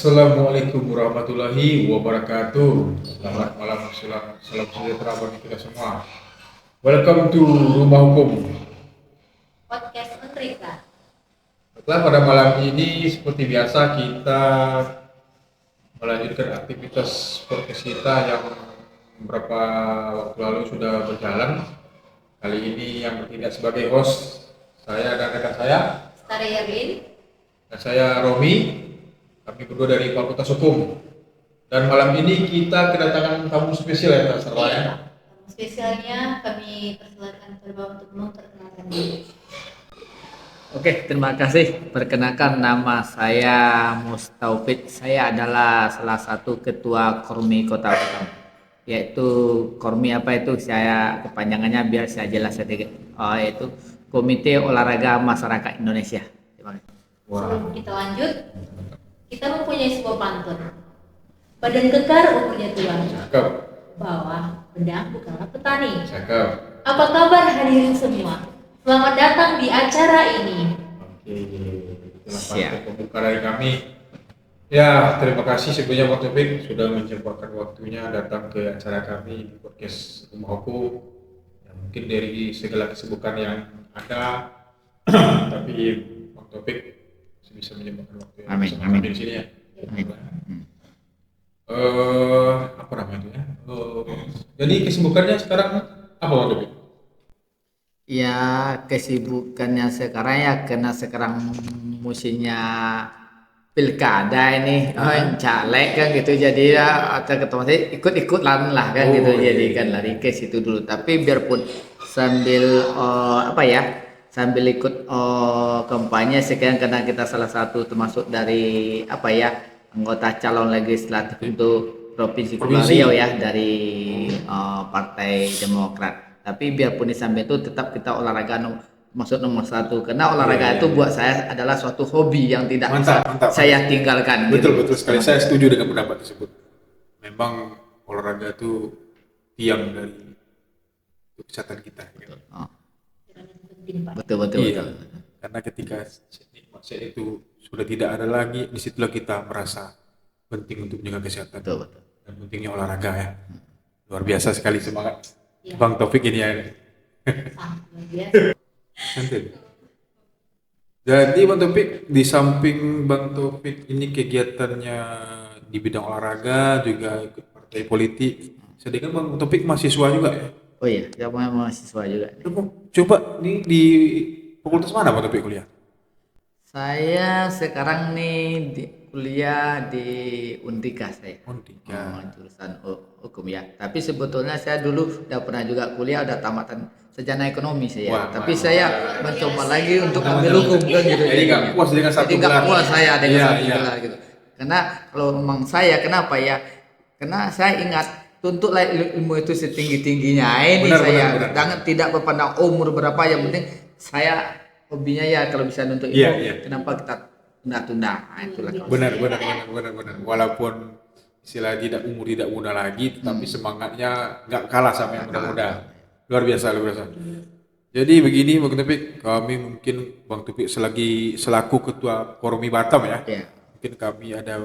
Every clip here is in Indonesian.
Assalamualaikum warahmatullahi wabarakatuh. Selamat malam, salam sejahtera bagi kita semua. Welcome to Rumah Hukum. Podcast Metrika. Baiklah, pada malam ini seperti biasa kita melanjutkan aktivitas podcast kita yang beberapa waktu lalu sudah berjalan. Kali ini yang bertindak sebagai host saya dan rekan saya, Stari Yerlin. dan saya Romi. Kami berdua dari Fakultas Hukum. Dan malam ini kita kedatangan tamu spesial ya, Kak Sarwa ya. Tamu spesialnya kami persilakan Bapak untuk memperkenalkan diri. Oke, terima kasih. Perkenalkan, nama saya Mustaufik. Saya adalah salah satu ketua Kormi Kota Batam. Yaitu Kormi apa itu? Saya kepanjangannya biar saya jelas sedikit. Yaitu Komite Olahraga Masyarakat Indonesia. Terima kasih. Sebelum kita lanjut, kita mempunyai sebuah pantun. Badan kekar umurnya tua, Cakep, bawah pedang bukanlah petani. cakep. Apa kabar hadirin semua? Selamat datang di acara ini. Oke, itulah Siap. pantun pembuka dari kami. Ya, terima kasih sebelumnya Pak Taufik sudah menyempatkan waktunya datang ke acara kami di podcast Rumah Hukum. Ya, mungkin dari segala kesibukan yang ada, tapi Pak Taufik bisa menyempatkan waktu yang Amin, bersama amin. kami di sini ya. Amin. Apa namanya itu ya? Jadi kesibukannya sekarang apa Pak Taufik? Ya, kesibukannya sekarang ya karena sekarang musimnya pilkada ini, yang caleg kan gitu, jadi ya atau otomatis ikut-ikut lah kan Oh, gitu, iya. jadi kan lari ke situ dulu. Tapi biarpun sambil sambil ikut kampanye sekian, karena kita salah satu termasuk dari anggota calon legislatif untuk Provinsi Kepulauan Provinsi. Riau ya, dari Partai Demokrat. Tapi biarpun di samping itu tetap kita olahraga maksud nomor satu, karena olahraga Iya, itu iya. buat saya adalah suatu hobi yang tidak Mantap, bisa mantap. saya tinggalkan. Betul gitu. betul sekali. Saya setuju dengan pendapat tersebut. Memang olahraga itu tiang dari kesehatan kita. Gitu. Oh, Jangan yang penting, Pak. betul betul Iya. betul. Karena ketika nikmat sehat itu sudah tidak ada lagi, disitulah kita merasa penting untuk menjaga kesehatan Betul betul. dan pentingnya olahraga ya. Luar biasa sekali semangat Iya. Bang Taufik ini ya. Sangat luar biasa. Nanti. Jadi Bang Taufik, di samping Bang Taufik ini kegiatannya di bidang olahraga, juga ikut partai politik. Sedangkan Bang Taufik mahasiswa juga ya. Oh iya, saya mahasiswa juga. Coba nih di fakultas mana Bang Taufik kuliah? Saya sekarang nih kuliah di Undika saya. Undika. Jurusan hukum ya. Tapi sebetulnya saya dulu udah pernah juga kuliah, udah tamatan sarjana ekonomi saya. Wah, Tapi wah, saya mencoba lagi untuk ambil hukum kan gitu. Jadi nggak puas dengan satu Jadi nggak gelar. puas saya dengan Iya, satu iya. gelar gitu. Karena kalau memang saya kenapa ya? Karena saya ingat tuntutlah ilmu itu setinggi-tingginya. Ini Benar, saya benar, benar. jangan tidak berpandang umur berapa, yang penting saya hobinya ya kalau bisa nuntut ilmu. Iya, iya. Kenapa kita tunda-tunda? Nah, itulah kalau Benar, saya. benar. Walaupun istilah umur tidak muda lagi, tetapi semangatnya nggak kalah sama yang muda-muda. Luar biasa, luar biasa. Jadi begini Bang Taufik, kami mungkin Bang Taufik selaku ketua Kormi Batam ya, Ya. mungkin kami ada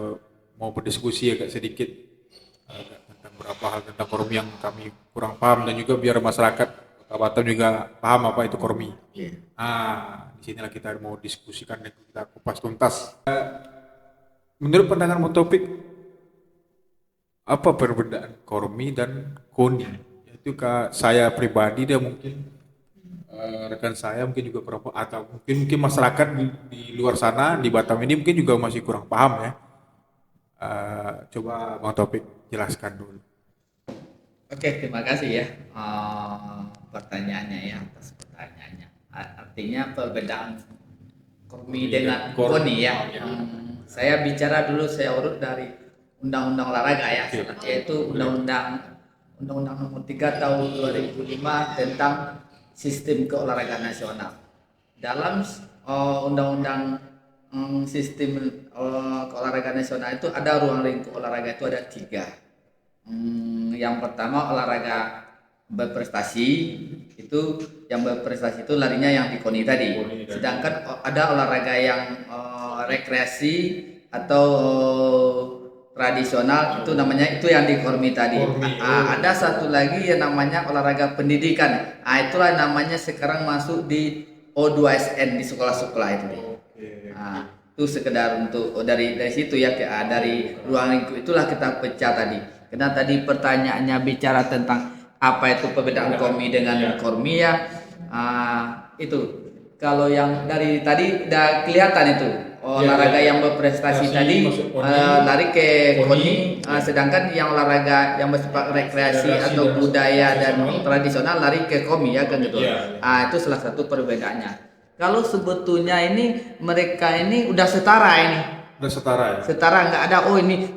mau berdiskusi agak sedikit tentang beberapa hal tentang Kormi yang kami kurang paham, dan juga biar masyarakat Kota Batam juga paham apa itu Kormi. Iya. Di sinilah kita mau diskusikan dan kita kupas tuntas. Menurut pandangan Bang Taufik, apa perbedaan Kormi dan Koni? Itu saya pribadi dan mungkin rekan saya mungkin juga kurang paham, atau mungkin masyarakat di luar sana di Batam ini mungkin juga masih kurang paham ya. Coba Bang Taufik jelaskan dulu. Oke, terima kasih ya pertanyaannya ya, atas pertanyaannya. Artinya perbedaan Kormi dengan Koni ya. Saya bicara dulu, saya urut dari Undang-Undang Olahraga ya, yaitu Undang-Undang Nomor 3 Tahun 2005 tentang Sistem Keolahragaan Nasional. Dalam Undang-Undang Sistem Keolahragaan Nasional itu ada ruang lingkup olahraga itu ada 3. Yang pertama olahraga berprestasi, itu yang berprestasi itu larinya yang di KONI tadi. Sedangkan ada olahraga yang rekreasi atau tradisional itu namanya itu yang di Kormi tadi. Kormi, Ada satu lagi yang namanya olahraga pendidikan. Itulah namanya sekarang masuk di O2SN di sekolah-sekolah itu. Oke. Itu sekedar untuk dari situ ya dari ruang lingkup itulah kita pecah tadi. Karena tadi pertanyaannya bicara tentang apa itu perbedaan Kormi dengan Kormi ya. Itu kalau yang dari tadi udah kelihatan itu olahraga yang berprestasi tadi lari ke KONI, sedangkan yang olahraga yang bersifat rekreasi atau budaya dan tradisional lari ke KOMI ya kan gitu. Itu salah satu perbedaannya. Kalau sebetulnya ini mereka ini udah setara ini. Udah setara ya? Setara, nggak ada ini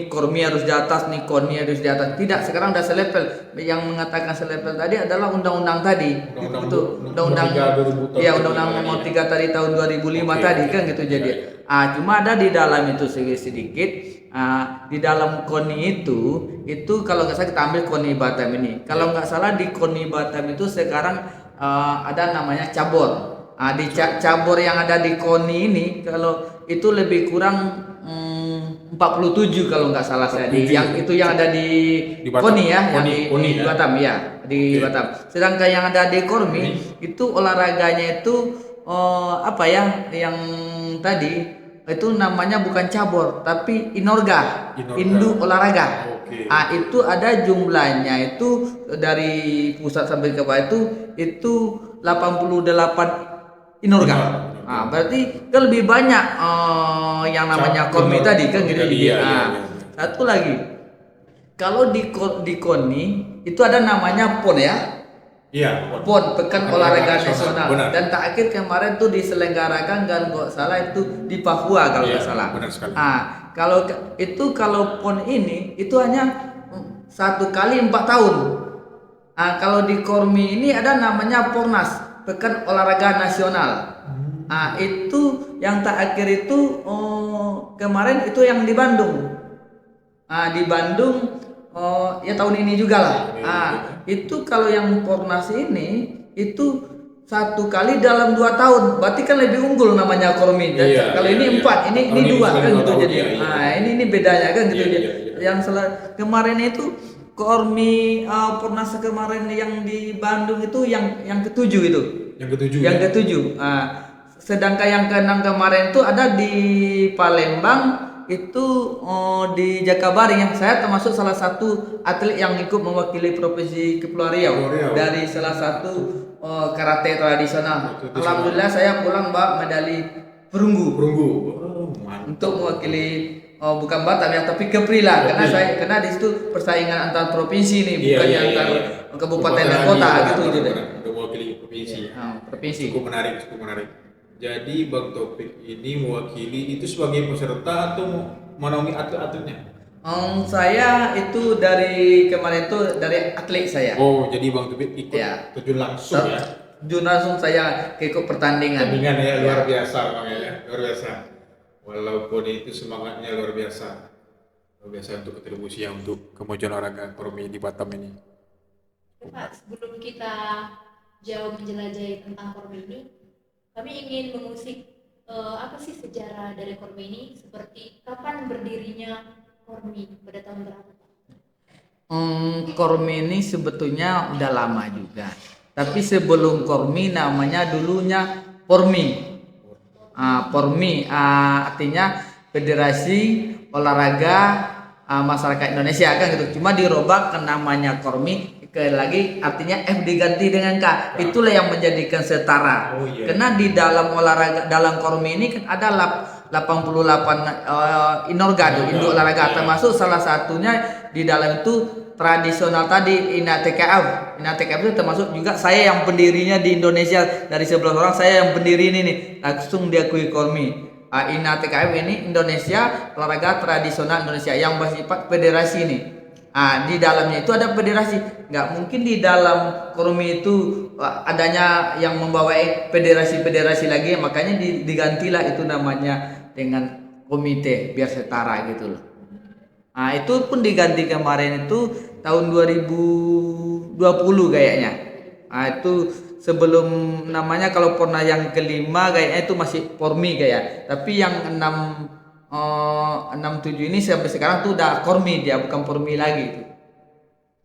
Kormi harus di atas, nih KONI harus di atas. Tidak, sekarang udah selevel. Yang mengatakan selevel tadi adalah undang-undang tadi. Undang-undang nomor 3 tadi tahun 2005 tadi kan gitu jadi. Cuma ada di dalam itu sedikit. Di dalam KONI itu kalau nggak salah kita ambil KONI Batam ini. Kalau nggak salah di KONI Batam itu sekarang ada namanya cabur. Di cabur yang ada di KONI ini kalau itu lebih kurang 47 kalau nggak salah saya yang ada di KONI ya, di Batam ya, di Batam. Sedangkan yang ada di Kormi itu olahraganya itu apa ya yang tadi itu namanya bukan cabur tapi inorga. Indu olahraga. Itu ada jumlahnya itu dari pusat sampai ke bawah itu 88 inorga. Berarti kan lebih banyak yang namanya Kormi tadi kan gitu. Satu lagi, kalau di KONI itu ada namanya PON ya. Iya. PON Pekan Olahraga Nasional. Dan terakhir kemarin tuh diselenggarakan kan nggak salah itu di Papua kalau nggak salah. Benar sekali. Kalau PON ini itu hanya 1 kali 4 tahun. Kalau di Kormi ini ada namanya Pornas Pekan Olahraga Nasional. Itu yang terakhir itu kemarin itu yang di Bandung. Di Bandung ya tahun ini juga lah. Itu kalau yang Pornas ini itu 1 kali dalam 2 tahun. Berarti kan lebih unggul namanya Kormi. Kalau ini 4, ini 2 kan gitu jadi. Ini bedanya kan gitu. Yang kemarin itu Kormi Pornas kemarin yang di Bandung itu yang ketujuh itu. Yang ketujuh. Sedangkan yang ke-6 kemarin itu ada di Palembang itu di Jakabaring yang saya termasuk salah satu atlet yang ikut mewakili provinsi Kepulauan Riau dari salah satu karate tradisional. Alhamdulillah saya pulang medali perunggu. Untuk mewakili bukan Batam ya tapi Kepri lah karena di situ persaingan antar provinsi nih bukannya antar kabupaten dan kota gitu deh. Mewakili provinsi. Provinsi. Cukup menarik. Jadi Bang Taufik ini mewakili itu sebagai peserta atau menaungi atlet-atletnya? Saya itu dari kemarin itu dari atlet saya. Jadi Bang Taufik ikut terjun langsung ya? Terjun langsung saya ikut pertandingan. Luar biasa Bang ya, luar biasa. Walaupun itu semangatnya luar biasa untuk kontribusinya untuk kemajuan olahraga Kormi di Batam ini. Pak, sebelum kita jauh menjelajahi tentang Kormi ini, kami ingin mengusik apa sih sejarah dari Kormi ini, seperti kapan berdirinya Kormi, pada tahun berapa? Kormi ini sebetulnya udah lama juga, tapi sebelum Kormi namanya dulunya Pormi. Pormi artinya Federasi Olahraga Masyarakat Indonesia kan gitu. Cuma dirubah ke namanya Kormi. Lagi artinya F diganti dengan K. Itulah yang menjadikan setara. Karena di dalam olahraga dalam Kormi ini kan ada 88 inorga induk olahraga termasuk salah satunya di dalam itu tradisional tadi INATKF. INATKF itu termasuk juga saya yang pendirinya di Indonesia dari 11 orang saya yang pendiri ini nih langsung diakui Kormi. INATKF ini Indonesia olahraga tradisional Indonesia yang bersifat federasi ini. Di dalamnya itu ada federasi. Nggak mungkin di dalam Kormi itu adanya yang membawa federasi-federasi lagi, makanya digantilah itu namanya dengan komite biar setara gitu loh. Itu pun diganti kemarin itu tahun 2020 kayaknya. Itu sebelum namanya kalau pernah yang kelima kayaknya itu masih Pormi kayak. Tapi yang 6 67 ini sampai sekarang tuh udah kormi, dia bukan pormi lagi itu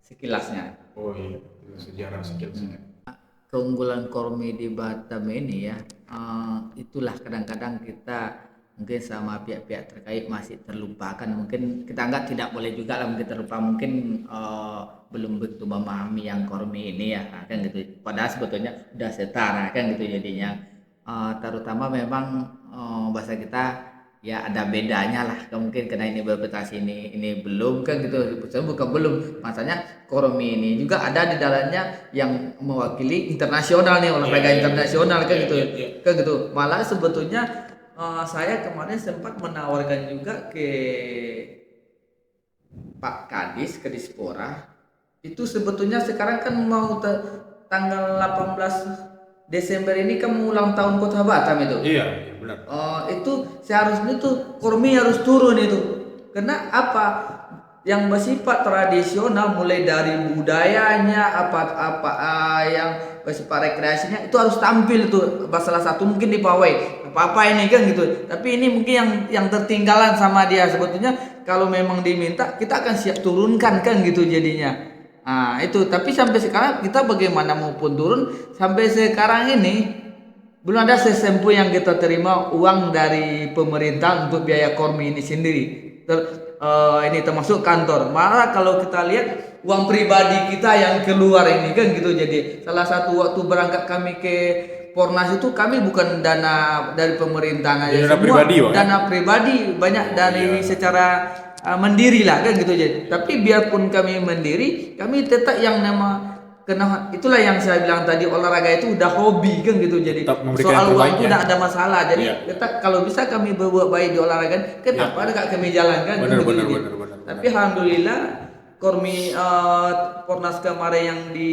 sekilasnya. Oh iya, itu sejarah skillsnya. Keunggulan kormi di Batam ini ya, itulah kadang-kadang kita mungkin sama pihak-pihak terkait masih terlupakan, mungkin kita anggap tidak boleh juga lah mungkin terlupa, mungkin belum begitu memahami yang kormi ini ya kan gitu, padahal sebetulnya udah setara kan gitu jadinya. Terutama memang bahasa kita ya ada bedanya lah, mungkin karena ini berprestasi ini belum kan gitu, bukan belum, masanya kormi ini juga ada di dalamnya yang mewakili internasional nih, olahraga internasional kan gitu, kan gitu. Malah sebetulnya saya kemarin sempat menawarkan juga ke Pak Kadis, ke Dispora, itu sebetulnya sekarang kan mau tanggal 18 Desember ini kan ulang tahun Kota Batam itu. Iya, benar. Itu seharusnya tuh kormi harus turun itu. Karena apa? Yang bersifat tradisional mulai dari budayanya apa yang bersifat rekreasinya itu harus tampil tuh. Salah satu mungkin di pawai apa ini kan gitu. Tapi ini mungkin yang tertinggalan sama dia sebetulnya. Kalau memang diminta kita akan siap turunkan kan gitu jadinya. Nah itu, tapi sampai sekarang kita bagaimana maupun turun, sampai sekarang ini belum ada sesempu yang kita terima uang dari pemerintah untuk biaya kormi ini sendiri. Ini termasuk kantor. Malah kalau kita lihat uang pribadi kita yang keluar ini kan gitu. Jadi salah satu waktu berangkat kami ke Pornas itu kami bukan dana dari pemerintahan aja, dana semua pribadi, dana pribadi, banyak dari secara mandiri lah kan gitu. Jadi tapi biarpun kami mandiri, kami tetap yang nama kena, itulah yang saya bilang tadi, olahraga itu udah hobi kan gitu. Jadi soal uang itu udah ada masalah. Jadi kita kalau bisa kami berbuat baik di olahraga, kenapa enggak kami jalankan benar, gitu. benar. Tapi alhamdulillah kormi Pornas kemarin yang di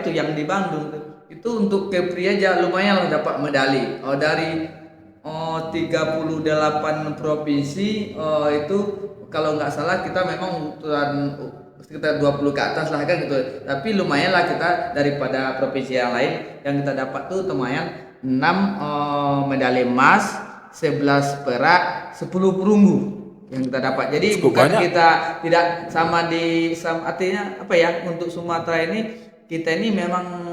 yang di Bandung itu untuk Kepri aja lumayan lah dapat medali. Dari 38 provinsi itu kalau nggak salah kita memang urutan sekitar 20 ke atas lah kan gitu. Tapi lumayan lah kita daripada provinsi yang lain. Yang kita dapat tuh lumayan 6 medali emas, 11 perak, 10 perunggu yang kita dapat. Jadi cukup bukan banyak. kita tidak artinya apa ya, untuk Sumatera ini kita ini memang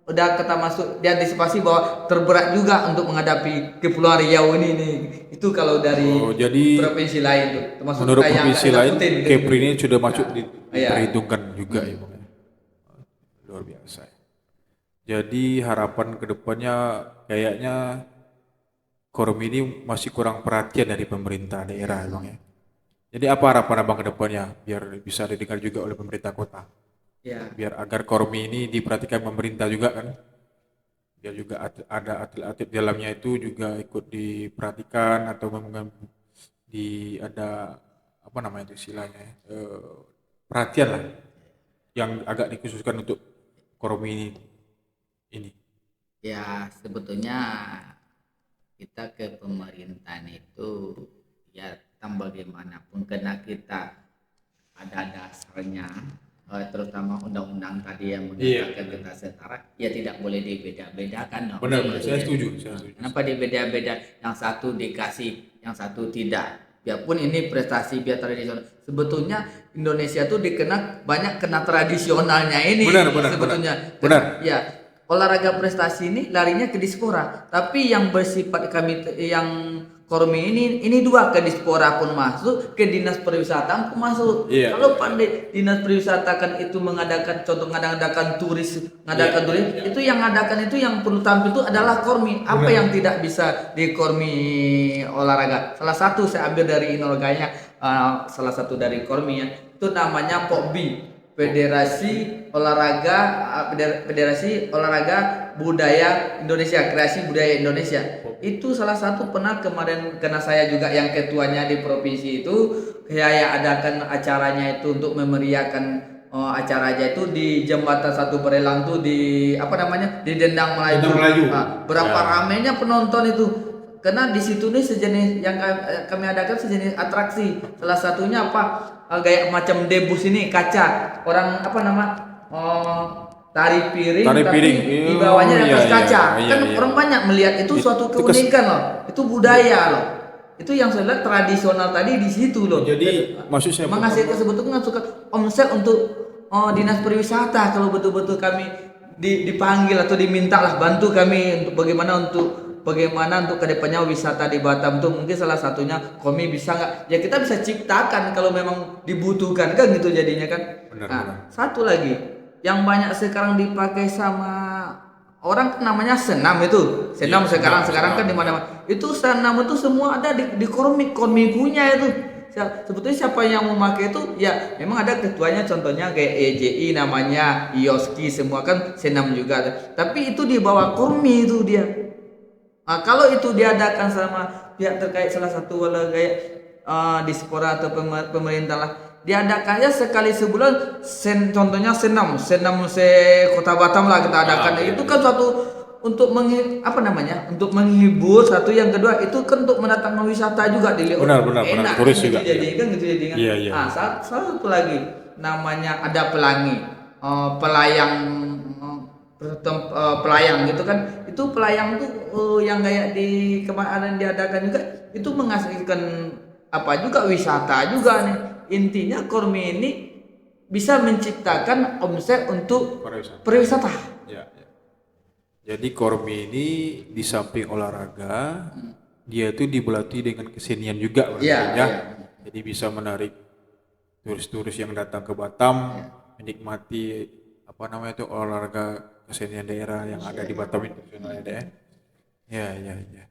udah kita masuk diantisipasi bahwa terberat juga untuk menghadapi Kepulauan Riau ini nih. Itu kalau dari jadi provinsi lain tuh, termasuk menurut kita yang provinsi lain gitu. Kepri ini sudah masuk diperhitungkan juga ya Bang. Luar biasa. Jadi harapan kedepannya kayaknya kormi ini masih kurang perhatian dari pemerintah daerah Bang ya. Jadi apa harapan Abang kedepannya biar bisa didengar juga oleh pemerintah kota? Ya. Biar agar kormi ini diperhatikan pemerintah juga kan, biar juga ada atlet-atlet di dalamnya itu juga ikut diperhatikan, atau memang ada apa namanya itu istilahnya, perhatian lah yang agak dikhususkan untuk kormi ini. Ya sebetulnya kita ke pemerintahan itu ya bagaimanapun karena kita ada dasarnya, terutama undang-undang tadi yang mengatakan kita setara, ya tidak boleh dibeda-bedakan. Benar, saya setuju. Kenapa dibeda-beda? Yang satu dikasih, yang satu tidak. Biarpun ini prestasi biar tradisional, sebetulnya Indonesia tuh dikenal banyak kena tradisionalnya ini. Benar, sebetulnya. Benar. Ya, olahraga prestasi ini larinya ke Dispora, tapi yang bersifat kami yang kormi ini dua, ke Dispora pun masuk, ke dinas pariwisata pun masuk. Kalau pandai dinas pariwisata kan itu mengadakan turis, itu yang ngadakan itu yang perlu tampil itu adalah kormi. Apa yang tidak bisa di kormi olahraga? Salah satu saya ambil dari inorganya, salah satu dari korminya itu namanya POBI, Federasi Olahraga Budaya Indonesia, Kreasi Budaya Indonesia. Itu salah satu pernah kemarin karena saya juga yang ketuanya di provinsi itu, kayak adakan acaranya itu untuk memeriahkan acara aja itu di jembatan Satu Barelang tuh di di Dendang Melayu. Berapa ramenya penonton itu, karena di situ nih sejenis yang kami adakan sejenis atraksi. Salah satunya kayak macam debus ini, kaca orang tari piring tapi di bawahnya atas kaca. Orang banyak melihat itu suatu keunikan loh. Itu budaya loh. Itu yang saya lihat tradisional tadi di situ loh. Jadi maksud saya Menghasilkan sebetulnya suka omset untuk dinas pariwisata kalau betul-betul kami dipanggil atau diminta lah bantu kami untuk bagaimana untuk kedepannya wisata di Batam tuh mungkin salah satunya kami bisa nggak ya kita bisa ciptakan kalau memang dibutuhkan kan gitu jadinya kan. Benar. Satu lagi yang banyak sekarang dipakai sama orang kan namanya senam itu senam Iya, sekarang senam. kan di mana-mana itu senam itu semua ada di kormi punya itu. Sebetulnya siapa yang mau pakai itu ya memang ada ketuanya contohnya kayak EJI namanya Ioski semua kan senam juga tapi itu di bawah kormi itu dia. Nah, kalau itu diadakan sama pihak terkait salah satu kayak dispora atau pemerintah lah diadakannya sekali sebulan contohnya senam Kota Batam lah kita adakan itu kan suatu untuk untuk menghibur satu yang kedua itu kan untuk mendatangkan wisata juga dilihat Benar, enak turis gitu juga, jadi kan gitu jadi kan Iya. satu lagi namanya ada pelangi pelayang gitu kan itu pelayang tuh yang kayak di kemarin diadakan juga itu menghasilkan apa juga wisata juga nih intinya Kormi ini bisa menciptakan omset untuk pariwisata. Ya. Jadi Kormi ini di samping olahraga, dia itu dibelatih dengan kesenian juga berarti ya. Jadi bisa menarik turis-turis yang datang ke Batam menikmati olahraga kesenian daerah yang ada di Batam itu ya. Ya.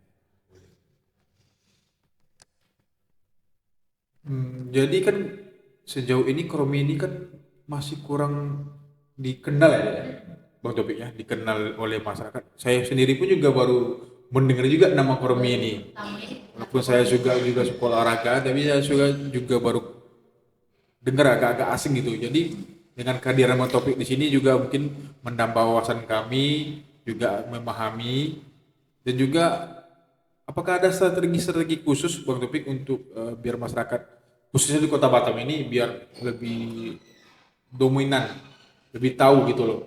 Jadi kan sejauh ini Kormi ini kan masih kurang dikenal ya, Bang Topik ya, dikenal oleh masyarakat. Saya sendiri pun juga baru mendengar juga nama Kormi ini. Walaupun saya juga sekolah olahraga, tapi saya juga baru dengar agak-agak asing gitu. Jadi dengan kehadiran Bang Topik di sini juga mungkin menambah wawasan kami, juga memahami dan juga apakah ada strategi khusus Bang Topik untuk biar masyarakat khususnya di Kota Batam ini biar lebih dominan, lebih tahu gitu loh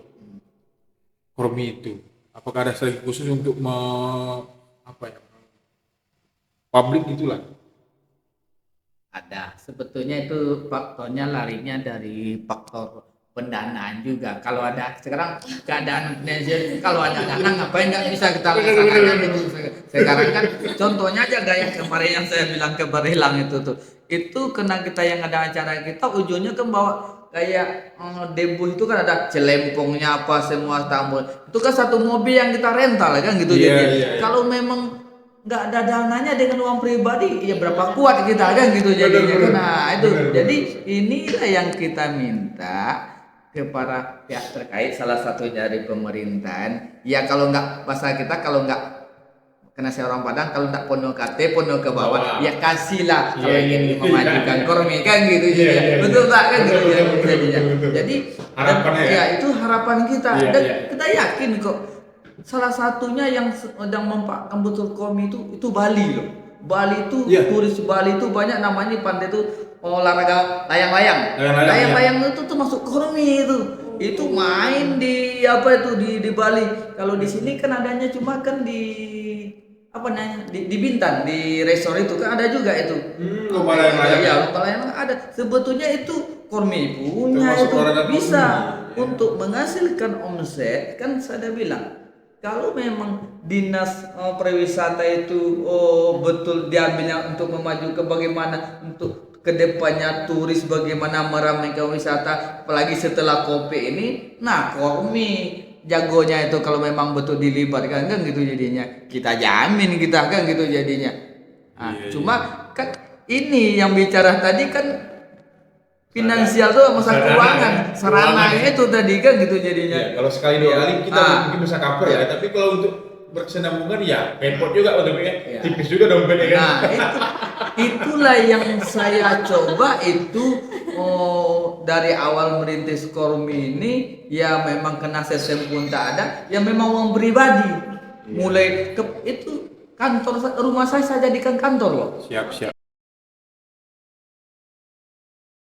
Kormi itu. Apakah ada strategi khusus untuk publik gitulah? Ada, sebetulnya itu faktornya larinya dari faktor pendanaan juga. Kalau ada sekarang keadaan finansial, kalau ada dana ngapain nggak bisa kita laksanakan gitu. Sekarang kan contohnya aja kayak kemarin yang saya bilang ke Barilang itu kena kita yang ada acara kita ujungnya kan bawa kayak debu itu kan ada celempongnya apa semua tamu itu kan satu mobil yang kita rental kan gitu jadi kalau memang nggak ada dananya dengan uang pribadi ya berapa kuat kita kan gitu jadinya nah itu jadi inilah yang kita minta kepada pihak terkait salah satunya dari pemerintahan ya kalau nggak bahasa kita kalau nggak karena saya orang Padang kalau nggak pono ke bawah ya kasihlah kalau ingin memajukan Kormi kan gitu jadi betul tak kan gitu jadinya jadi harapannya ya itu harapan kita dan kita yakin kok salah satunya yang sedang mempamerkan betul Kormi itu Bali loh. Bali itu turis Bali itu banyak namanya pantai itu olahraga layang-layang itu tuh masuk Kormi itu main di di Bali. Kalau di sini kan adanya cuma kan di di Bintan di resort itu kan ada juga itu. Lomba layang-layang. Lomba layang ada. Sebetulnya itu Kormi punya itu bisa untuk menghasilkan omset kan saya bilang. Kalau memang dinas pariwisata itu betul diambilnya untuk memajukan bagaimana untuk kedepannya turis bagaimana meramaikan wisata apalagi setelah kopi ini nah Kormi jagonya itu kalau memang betul dilibatkan kan gitu jadinya kita jamin kita kan gitu jadinya cuma kan ini yang bicara tadi kan finansial tuh masa keuangan sarananya itu tadi kan gitu jadinya kalau sekali dua kali kita mungkin bisa cover ya tapi kalau untuk berkesinambungan ya repot juga untungnya tipis juga dompetnya kan itulah yang saya coba itu dari awal merintis Kormi ini ya memang kena sesem pun tak ada ya memang uang pribadi mulai itu kantor rumah saya jadikan kantor loh siap